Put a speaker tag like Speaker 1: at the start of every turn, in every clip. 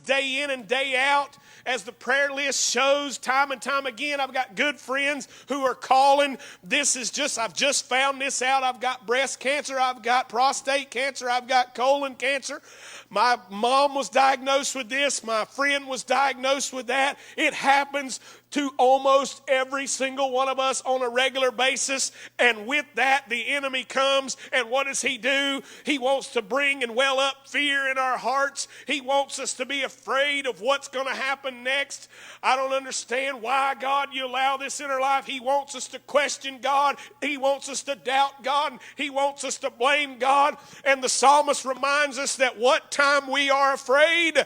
Speaker 1: day in and day out. As the prayer list shows time and time again, I've got good friends who are calling. I've just found this out. I've got breast cancer. I've got prostate cancer. I've got colon cancer. My mom was diagnosed with this. My friend was diagnosed with that. It happens to almost every single one of us on a regular basis. And with that, the enemy comes, and what does he do? He wants to bring and well up fear in our hearts. He wants us to be afraid of what's going to happen next. I don't understand why, God, you allow this in our life. He wants us to question God. He wants us to doubt God. He wants us to blame God. And the psalmist reminds us that what time we are afraid,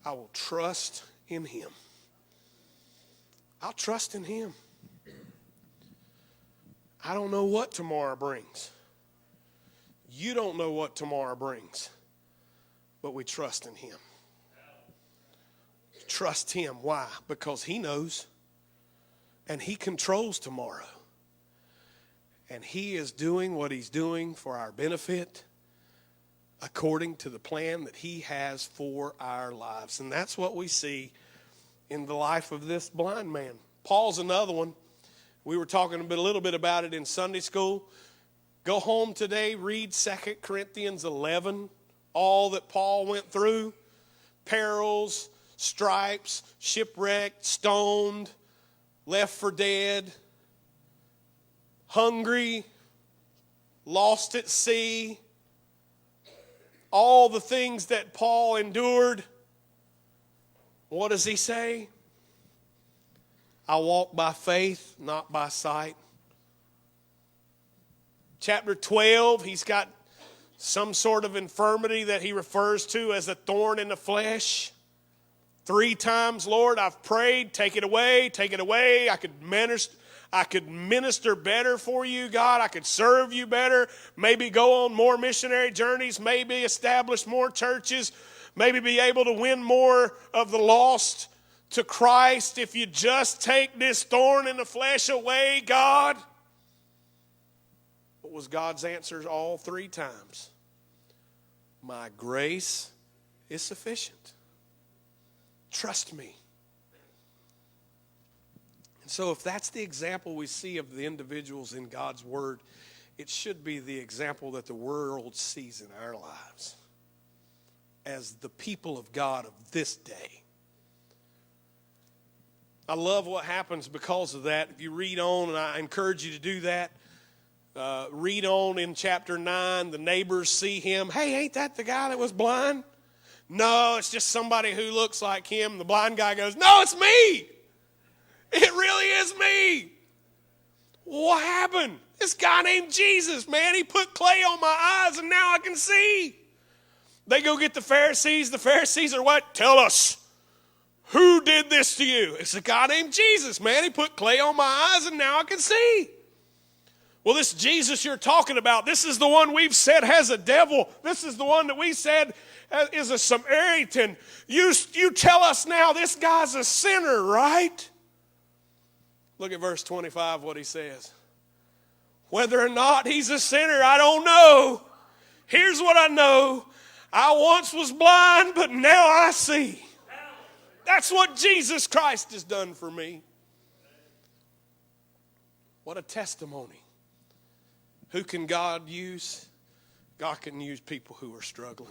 Speaker 1: I will trust in him. I'll trust in him. I don't know what tomorrow brings. You don't know what tomorrow brings. But we trust in him. Trust him. Why? Because he knows. And he controls tomorrow. And he is doing what he's doing for our benefit, according to the plan that he has for our lives. And that's what we see in the life of this blind man. Paul's another one. We were talking a little bit about it in Sunday school. Go home today, read 2 Corinthians 11, all that Paul went through. Perils, stripes, shipwrecked, stoned, left for dead, hungry, lost at sea. All the things that Paul endured. What does he say? I walk by faith, not by sight. Chapter 12, he's got some sort of infirmity that he refers to as a thorn in the flesh. 3 times, Lord, I've prayed, take it away, take it away. I could minister better for you, God. I could serve you better. Maybe go on more missionary journeys. Maybe establish more churches. Maybe be able to win more of the lost to Christ if you just take this thorn in the flesh away, God. What was God's answer all 3 times? My grace is sufficient. Trust me. And so if that's the example we see of the individuals in God's Word, it should be the example that the world sees in our lives as the people of God of this day. I love what happens because of that. If you read on, and I encourage you to do that, read on in chapter 9, the neighbors see him. Hey, ain't that the guy that was blind? No, it's just somebody who looks like him. The blind guy goes, no, it's me. It really is me. What happened? This guy named Jesus, man, he put clay on my eyes and now I can see. They go get the Pharisees. The Pharisees are what? Tell us. Who did this to you? It's a guy named Jesus, man. He put clay on my eyes and now I can see. Well, this Jesus you're talking about, this is the one we've said has a devil. This is the one that we said is a Samaritan. You tell us now this guy's a sinner, right? Look at verse 25, what he says. Whether or not he's a sinner, I don't know. Here's what I know. I once was blind, but now I see. That's what Jesus Christ has done for me. What a testimony. Who can God use? God can use people who are struggling.